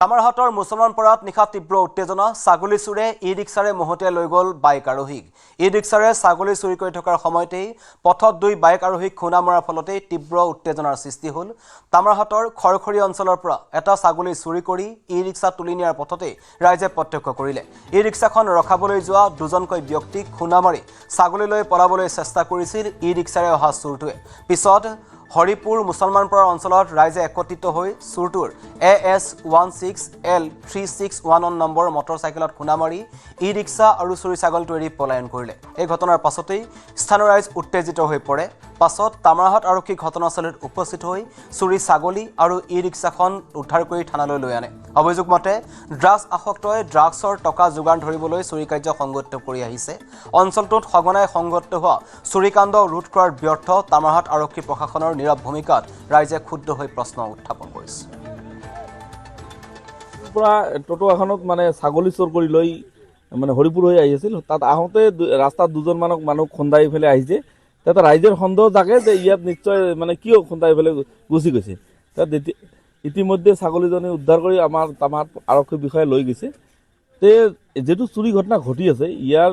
কামাৰহাটৰ মুছলমান পৰাত নিশা তীব্ৰ উত্তেজনা ছাগলী চুৰে ই-ৰিক্সাৰে মহতিয়াই লৈ গ'ল বাইক আৰোহীক ই-ৰিক্সাৰে ছাগলী চুৰি কৰি থকাৰ সময়তেই পথত দুই বাইক আৰোহীক খুন্দা মৰাৰ ফলতেই তীব্ৰ উত্তেজনাৰ সৃষ্টি হ'ল কামাৰহাটৰ খৰখৰী অঞ্চলৰ পৰা এটা ছাগলী চুৰি কৰি ই-ৰিক্সা তুলি নিয়াৰ পথতেই ৰাইজে প্ৰত্যক্ষ কৰিলে ই-ৰিক্সাখন ৰখাবলৈ যোৱা দুজনকৈ ব্যক্তিক খুন্দা মাৰি ছাগলীলৈ পলাবলৈ চেষ্টা কৰিছিল ই-ৰিক্সাৰে অহা চুৰটোৱে পিছত হৰিপুৰ মুছলমানপুৰ অঞ্চলত ৰাইজে একত্ৰিত হৈ চুৰটোৰ AS16L361 নম্বৰ মটৰচাইকেলত খুন্দা মাৰি ই-ৰিক্সা আৰু চুৰি ছাগলীটো এৰি পলায়ন কৰিলে এই ঘটনাৰ পাছতেই স্থানীয় ৰাইজ উত্তেজিত হৈ পৰে পাছত কামাৰহাট আৰক্ষী ঘটনাস্থলীত উপস্থিত হৈ চুৰি ছাগলী আৰু ই-ৰিক্সাখন উদ্ধাৰ কৰি থানালৈ লৈ আনে অভিযোগ মতে ড্ৰাগছ আসক্তই ড্ৰাগছৰ টকা যোগান ধৰিবলৈ চুৰি কাৰ্য সংঘটিত কৰি আহিছে অঞ্চলটোত সঘনাই সংঘটিত হোৱা চুৰিকাণ্ড ৰোধ কৰাৰ ব্যৰ্থ কামাৰহাট আৰক্ষী প্ৰশাসনৰ নীৰৱ ভূমিকাত ৰাইজে ক্ষুব্ধ হৈ প্ৰশ্ন উত্থাপন কৰিছে পৰা টোটো এখনত মানে ছাগলী চোৰ কৰি লৈ মানে হৰিপুৰ হৈ আহি আছিল তাত আহোঁতে ৰাস্তাত দুজন মানুহ খুন্দাই ফেলে আহিছে তাতে ৰাইজৰ সন্দেহ জাগে যে ইয়াত নিশ্চয় মানে কিয় খুন্দাই ফেলে গুচি গৈছে তাত ইতিমধ্যে ছাগলীজনী উদ্ধাৰ কৰি আমাৰ কামাৰহাট আৰক্ষী বিষয়াই লৈ গৈছে তে যেটো চুৰি ঘটনা ঘটি আছে ইয়াৰ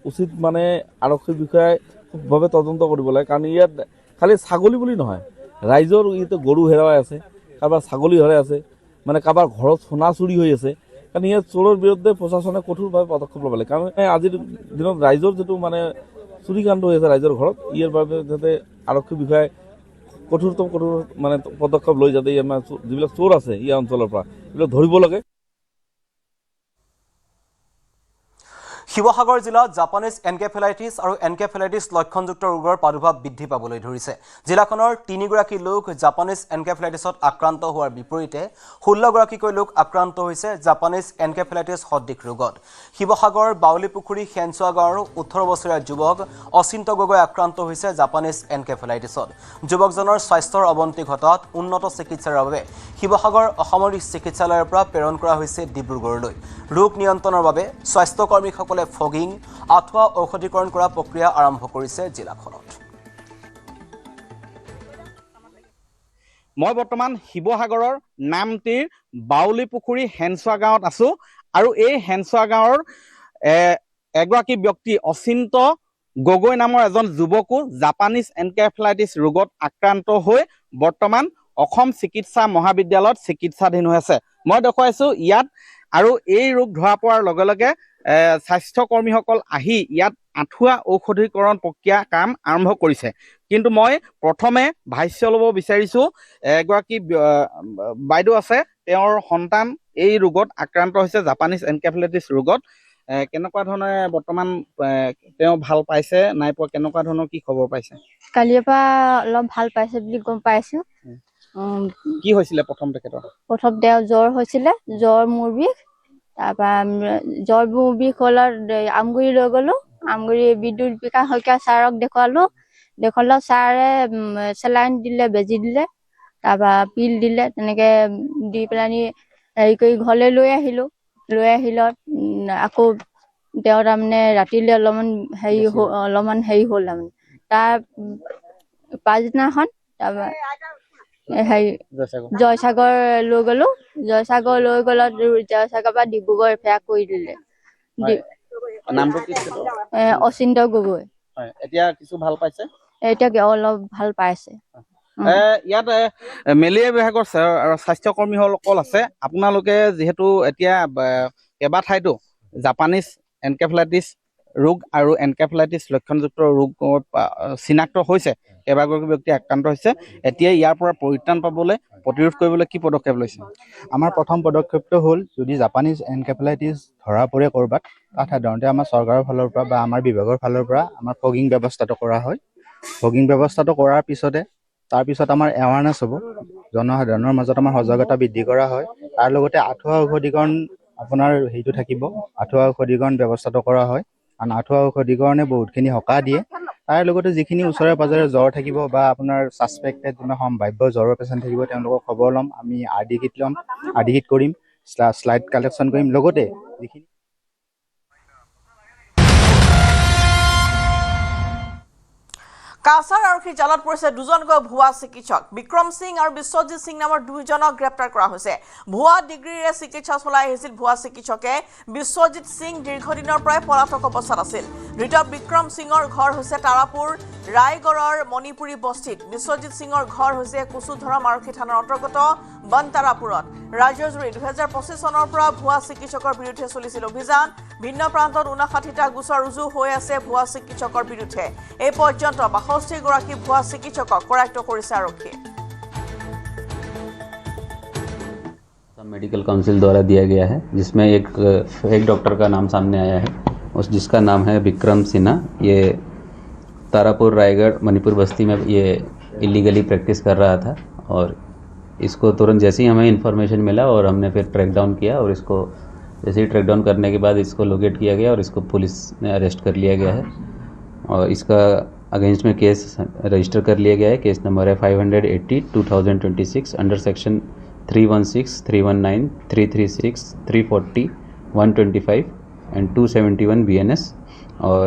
উচিত মানে আৰক্ষী বিষয়াই খুবভাৱে তদন্ত কৰিব লাগে কাৰণ ইয়াত খালি ছাগলী বুলি নহয় ৰাইজৰ ইয়াতে গৰু হেৰাই আছে কাৰোবাৰ ছাগলী হেৰাই আছে মানে কাৰোবাৰ ঘৰত সোণা চুৰি হৈ আছে কাৰণ ইয়াত চোৰৰ বিৰুদ্ধে প্ৰশাসনে কঠোৰভাৱে পদক্ষেপ ল'ব লাগে কাৰণ আজিৰ দিনত ৰাইজৰ যিটো মানে চুৰিকাণ্ড হৈ আছে ৰাইজৰ ঘৰত ইয়াৰ বাবে যাতে আৰক্ষী বিষয়াই কঠোৰ মানে পদক্ষেপ লৈ যাতে আমাৰ যিবিলাক চোৰ আছে ইয়াৰ অঞ্চলৰ পৰা এইবিলাক ধৰিব লাগে শিৱসাগৰ জিলাত জাপানিজ এনকেফেলাইটিছ আৰু এনকেফেলাইটিছ লক্ষণযুক্ত ৰোগৰ প্ৰাদুৰ্ভাৱ বৃদ্ধি পাবলৈ ধৰিছে জিলাখনৰ 3গৰাকী লোক জাপানিজ এনকেফেলাইটিছত আক্ৰান্ত হোৱাৰ বিপৰীতে 16গৰাকীকৈ লোক আক্ৰান্ত হৈছে জাপানিজ এনকেফেলাইটিছ সদৃশ ৰোগত শিৱসাগৰ বাউলীপুখুৰী খেনচুৱা গাঁৱৰ 18 বছৰীয়া যুৱক অচিন্ত গগৈ আক্ৰান্ত হৈছে জাপানিজ এনকেফেলাইটিছত যুৱকজনৰ স্বাস্থ্যৰ অৱনতি ঘটাত উন্নত চিকিৎসাৰ বাবে শিৱসাগৰ অসামৰিক চিকিৎসালয়ৰ পৰা প্ৰেৰণ কৰা হৈছে ডিব্ৰুগড়লৈ ৰোগ নিয়ন্ত্ৰণৰ বাবে স্বাস্থ্যকৰ্মীসকলে ফগিং আঠুৱা ঔষধীকৰণ কৰা প্ৰক্ৰিয়া আৰম্ভ কৰিছে জিলাখনত মই বৰ্তমান শিৱসাগৰৰ নামটিৰ বাউলীপুখুৰী হেনচুৱা গাঁৱত আছো আৰু এই হেনচুৱা গাঁৱৰ এগৰাকী ব্যক্তি অচিন্ত গগৈ নামৰ এজন যুৱকো জাপানিজ এনকেফেলাইটিছ ৰোগত আক্ৰান্ত হৈ বৰ্তমান অসম চিকিৎসা মহাবিদ্যালয়ত চিকিৎসাধীন হৈ আছে মই দেখুৱাইছো ইয়াত আৰু এই ৰোগ ধৰা পৰাৰ লগে লগে স্বাস্থ্যকৰ্মীসকল আহি ইয়াত আঠুৱা ঔষধীকৰণ প্ৰক্ৰিয়া কাম আৰম্ভ কৰিছে কিন্তু মই প্ৰথমে ভাষ্য ল'ব বিচাৰিছো এগৰাকী বাইদেউ আছে তেওঁৰ সন্তান এই ৰোগত আক্ৰান্ত হৈছে জাপানিজ এনকেফেলাইটিছ ৰোগত কেনেকুৱা ধৰণে বৰ্তমান তেওঁ ভাল পাইছে নাই পোৱা কেনেকুৱা ধৰণৰ কি খবৰ পাইছে কালিৰ পৰা অলপ ভাল পাইছে বুলি গম পাইছো কি হৈছিলে প্ৰথম তেওঁ জ্বৰ হৈছিলে জ্বৰ মূৰ বিষ তাৰপৰা জ্বৰ মূৰ বিষ হ'লত আমগুৰি লৈ গ'লো আমগুৰি বিদ্যুৎ বিকাশ শইকীয়া ছাৰক দেখুৱালো ছাৰে চেলাইন দিলে বেজি দিলে তাৰপৰা পিল দিলে তেনেকে দি পেলানি হেৰি কৰি ঘৰলৈ লৈ আহিলত আকৌ তেওঁ তাৰমানে ৰাতিলৈ অলপমান হেৰি হ'ল তাৰমানে তাৰ পাছদিনাখন তাৰপৰা জয়সাগৰ লৈ গ'লো জয়সাগৰ পৰা ডিব্ৰুগড় এফেয়াৰ কৰি দিলে নামটো কি অচিন্ত গগৈ এতিয়া কিছু ভাল পাইছে এতিয়া অলপ ভাল পাইছে ইয়াত মেলেৰিয়া বিভাগৰ স্বাস্থ্যকৰ্মীসকল আছে আপোনালোকে যিহেতু এতিয়া কেইবাঠাইতো জাপানিজ এনকেফেলাইটিছ ৰোগ আৰু এনকেফেলাইটিছ লক্ষণযুক্ত ৰোগ চিনাক্ত হৈছে কেইবাগৰাকী ব্যক্তি আক্ৰান্ত হৈছে এতিয়া ইয়াৰ পৰা পৰিত্ৰাণ পাবলৈ প্ৰতিৰোধ কৰিবলৈ কি পদক্ষেপ লৈছে আমাৰ প্ৰথম পদক্ষেপটো হ'ল যদি জাপানিজ এনকেফেলাইটিছ ধৰা পৰে ক'ৰবাত তাত সাধাৰণতে আমাৰ চৰকাৰৰ ফালৰ পৰা বা আমাৰ বিভাগৰ ফালৰ পৰা আমাৰ ফগিং ব্যৱস্থাটো কৰা হয় ফগিং ব্যৱস্থাটো কৰাৰ পিছতে তাৰপিছত আমাৰ এৱাৰনেছ হ'ব জনসাধাৰণৰ মাজত আমাৰ সজাগতা বৃদ্ধি কৰা হয় তাৰ লগতে আঠুৱা ঔষধীকৰণ আপোনাৰ হেৰিটো থাকিব আঠুৱা ঔষধীকৰণ ব্যৱস্থাটো কৰা হয় কাৰণ আঠুৱা ঔষধীকৰণে বহুতখিনি সকাহ দিয়ে তাৰ লগতে যিখিনি ওচৰে পাজৰে জ্বৰ থাকিব বা আপোনাৰ ছাছপেক্টেড সম্ভাৱ্য জ্বৰৰ পেচেণ্ট থাকিব তেওঁলোকক খবৰ ল'ম আমি আৰডি কিট কৰিম শ্লাইড কালেকশ্যন কৰিম লগতে যিখিনি কাছাৰ আৰক্ষীৰ জালত পৰিছে দুজনকৈ ভুৱা চিকিৎসক বিক্ৰম সিং আৰু বিশ্বজিৎ সিং নামৰ দুজনক গ্ৰেপ্তাৰ কৰা হৈছে ভুৱা ডিগ্ৰীৰে চিকিৎসা চলাই আহিছিল ভুৱা চিকিৎসকে বিশ্বজিৎ সিং দীৰ্ঘদিনৰ পৰাই পলাতক অৱস্থাত আছিল ধৃত বিক্ৰম সিঙৰ ঘৰ হৈছে তাৰাপুৰ ৰায়গড়ৰ মণিপুৰী বস্তিত বিশ্বজিৎ সিঙৰ ঘৰ হৈছে কুচুধৰম আৰক্ষী থানাৰ অন্তৰ্গত বনতাৰাপুৰত ৰাজ্যজুৰি 2025 চনৰ পৰা ভুৱা চিকিৎসকৰ বিৰুদ্ধে চলিছিল অভিযান ভিন্ন প্ৰান্তত 59টা গোচৰ ৰুজু হৈ আছে ভুৱা চিকিৎসকৰ বিৰুদ্ধে এই পৰ্যন্ত 62 গৰাকী ভুৱা চিকিৎসকক কৰায়ত্ব কৰিছে আৰক্ষীয়ে मेडिकल काउंसिल द्वारा दिया गया है जिसमें एक डॉक्टर का नाम सामने आया है जिसका नाम है विक्रम सिन्हा ये तारापुर रायगढ़ मणिपुर बस्ती में ये इलीगली प्रैक्टिस कर रहा था और इसको तुरंत जैसे ही हमें इन्फॉर्मेशन मिला और हमने फिर ट्रैक डाउन किया और इसको जैसे ही ट्रैक डाउन करने के बाद इसको लोकेट किया गया और इसको पुलिस ने अरेस्ट कर लिया गया है और इसका अगेंस्ट में केस रजिस्टर कर लिया गया है केस नंबर है 580/2026 अंडर सेक्शन 316, 319, 336, 340, 125 एंड 271 BNS और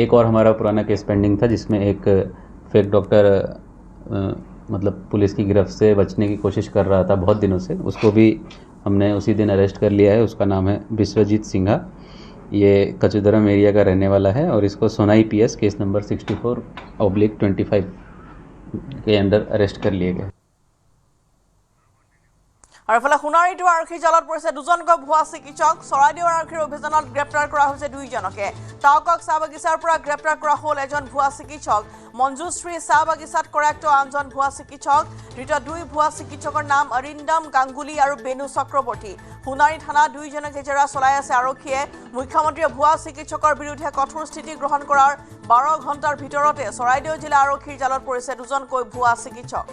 एक और हमारा पुराना केस पेंडिंग था जिसमें एक फेक डॉक्टर मतलब पुलिस की गिरफ्त से बचने की कोशिश कर रहा था बहुत दिनों से उसको भी हमने उसी दिन अरेस्ट कर लिया है उसका नाम है विश्वजीत सिंघा ये कचुदरम एरिया का रहने वाला है और इसको सोनाई PS केस नंबर 64/25 के अंडर अरेस्ट कर लिए गए আৰু ফলে সোণাৰীটো আৰক্ষীৰ জালত পৰিছে দুজনকৈ ভুৱা চিকিৎসক চৰাইদেউ আৰক্ষীৰ অভিযানত গ্ৰেপ্তাৰ কৰা হৈছে দুইজনকে টাউকক চাহ বাগিচাৰ পৰা গ্ৰেপ্তাৰ কৰা হ'ল এজন ভুৱা চিকিৎসক মঞ্জুশ্ৰী চাহ বাগিচাত কৰায়ত্ব আনজন ভুৱা চিকিৎসক ধৃত দুই ভুৱা চিকিৎসকৰ নাম অৰিন্দম গাংগুলী আৰু বেনু চক্ৰৱৰ্তী সোণাৰী থানা দুইজনকে জেৰা চলাই আছে আৰক্ষীয়ে মুখ্যমন্ত্ৰীয়ে ভুৱা চিকিৎসকৰ বিৰুদ্ধে কঠোৰ স্থিতি গ্ৰহণ কৰাৰ 12 ঘণ্টাৰ ভিতৰতে চৰাইদেউ জিলা আৰক্ষীৰ জালত পৰিছে দুজনকৈ ভুৱা চিকিৎসক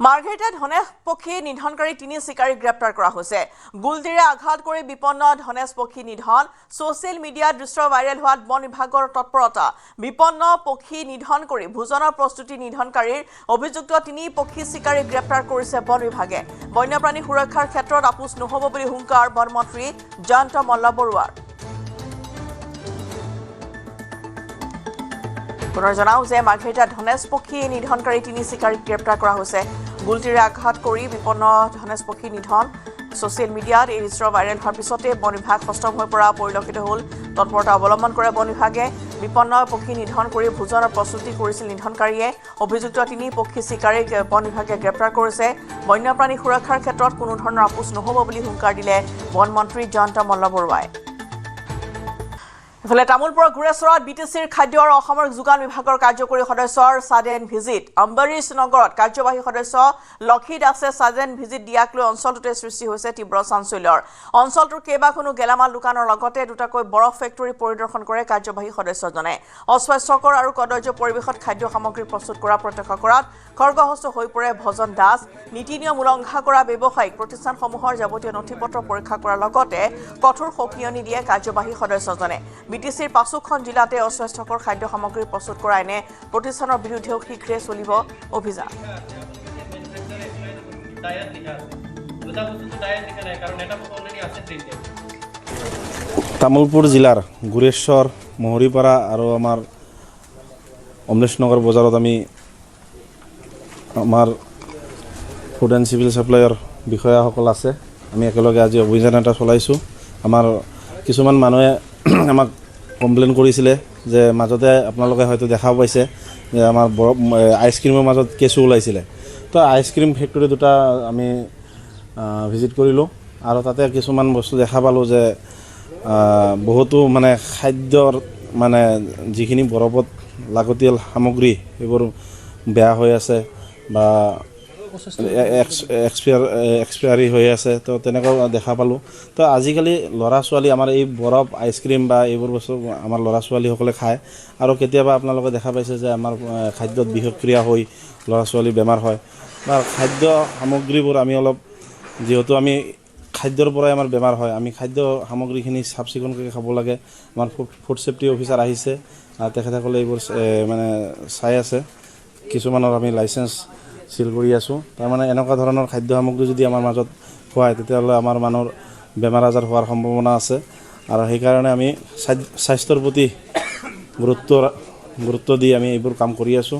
মাৰ্ঘেৰিটাত ধনেশ পক্ষী নিধনকাৰী 3 চিকাৰীক গ্ৰেপ্তাৰ কৰা হৈছে গুলটিৰে আঘাত কৰি বিপন্ন ধনেশ পক্ষী নিধন সোশ্যাল মিডিয়াত দৃশ্য ভাইৰেল হোৱাত বন বিভাগৰ তৎপৰতা বিপন্ন পক্ষী নিধন কৰি ভোজনৰ প্ৰস্তুতি নিধনকাৰীৰ অভিযুক্ত 3 পক্ষী চিকাৰীক গ্ৰেপ্তাৰ কৰিছে বন বিভাগে বন্যপ্ৰাণী সুৰক্ষাৰ ক্ষেত্ৰত আপোচ নহব বুলি হুংকাৰ বন মন্ত্ৰী জয়ন্ত মল্লবৰুৱাৰ পুনৰ জনাও যে মাৰ্ঘেৰিটাত ধনেশ পক্ষী নিধনকাৰী 3 চিকাৰীক গ্ৰেপ্তাৰ কৰা হৈছে গুলটিৰে আঘাত কৰি বিপন্ন ধনেশ পক্ষী নিধন সোশ্যাল মিডিয়াত এই দৃশ্য ভাইৰেল হোৱাৰ পিছতে বন বিভাগ হস্তম হৈ পৰা পৰিলক্ষিত হ'ল তৎপৰতা অৱলম্বন কৰে বন বিভাগে বিপন্ন পক্ষী নিধন কৰি ভোজনৰ প্ৰস্তুতি কৰিছিল নিধনকাৰীয়ে অভিযুক্ত 3 পক্ষী চিকাৰীক বন বিভাগে গ্ৰেপ্তাৰ কৰিছে বন্যপ্ৰাণী সুৰক্ষাৰ ক্ষেত্ৰত কোনো ধৰণৰ আপোচ নহব বুলি হুংকাৰ দিলে বন মন্ত্ৰী জয়ন্ত মল্লবৰুৱাই ইফালে তামুলপুৰৰ গুৰেশ্বৰত বিটিচিৰ খাদ্য আৰু অসামৰিক যোগান বিভাগৰ কাৰ্যকৰী সদস্যৰ সাডেন ভিজিট অম্বৰীশ নগৰত কাৰ্যবাহী সদস্য লক্ষী দাসে সাডেন ভিজিট দিয়াক লৈ অঞ্চলটোতে সৃষ্টি হৈছে তীব্ৰ চাঞ্চল্যৰ অঞ্চলটোৰ কেইবাখনো গেলামাল দোকানৰ লগতে দুটাকৈ বৰফ ফেক্টৰী পৰিদৰ্শন কৰে কাৰ্যবাহী সদস্যজনে অস্বাস্থ্যকৰ আৰু কদৰ্য পৰিৱেশত খাদ্য সামগ্ৰী প্ৰস্তুত কৰা প্ৰত্যক্ষ কৰাত খৰ্গহস্ত হৈ পৰে ভজন দাস নীতি নিয়ম উলংঘা কৰা ব্যৱসায়িক প্ৰতিষ্ঠানসমূহৰ যাৱতীয় নথিপত্ৰ পৰীক্ষা কৰাৰ লগতে কঠোৰ সকিয়নি দিয়ে কাৰ্যবাহী সদস্যজনে বিটিচিৰ 5খন জিলাতে অস্বাস্থ্যকৰ খাদ্য সামগ্ৰী প্ৰস্তুত কৰা এনে প্ৰতিষ্ঠানৰ বিৰুদ্ধেও শীঘ্ৰে চলিব অভিযান তামুলপুৰ জিলাৰ গুৰেশ্বৰ মহৰীপাৰা আৰু আমাৰ অমলেশনগৰ বজাৰত আমি আমাৰ ফুড এণ্ড চিভিল ছাপ্লাইৰ বিষয়াসকল আছে আমি একেলগে আজি অভিযান এটা চলাইছোঁ আমাৰ কিছুমান মানুহে আমাক কমপ্লেইন কৰিছিলে যে মাজতে আপোনালোকে হয়তো দেখা পাইছে যে আমাৰ আইচক্ৰীমৰ মাজত কেঁচু ওলাইছিলে তো আইচক্ৰীম ফেক্টৰী দুটা আমি ভিজিট কৰিলোঁ আৰু তাতে কিছুমান বস্তু দেখা পালোঁ যে বহুতো মানে খাদ্যৰ মানে যিখিনি বৰফত লাগতিয়াল সামগ্ৰী সেইবোৰ বেয়া হৈ আছে বা এক্সপায়াৰী হৈ আছে তো তেনেকুৱা দেখা পালোঁ তো আজিকালি ল'ৰা ছোৱালী আমাৰ এই বৰফ আইচক্ৰীম বা এইবোৰ বস্তু আমাৰ ল'ৰা ছোৱালীসকলে খায় আৰু কেতিয়াবা আপোনালোকে দেখা পাইছে যে আমাৰ খাদ্যত বিষক্ৰিয়া হৈ ল'ৰা ছোৱালী বেমাৰ হয় বা খাদ্য সামগ্ৰীবোৰ আমি অলপ যিহেতু আমি খাদ্যৰ পৰাই আমাৰ বেমাৰ হয় আমি খাদ্য সামগ্ৰীখিনি চাফ চিকুণকৈ খাব লাগে আমাৰ ফুড ছেফটি অফিচাৰ আহিছে তেখেতসকলে এইবোৰ মানে চাই আছে কিছুমানৰ আমি লাইচেঞ্চ চিল কৰি আছোঁ তাৰমানে এনেকুৱা ধৰণৰ খাদ্য সামগ্ৰী যদি আমাৰ মাজত খুৱায় তেতিয়াহ'লে আমাৰ মানুহৰ বেমাৰ আজাৰ হোৱাৰ সম্ভাৱনা আছে আৰু সেইকাৰণে আমি স্বাস্থ্যৰ প্ৰতি গুৰুত্ব দি আমি এইবোৰ কাম কৰি আছোঁ।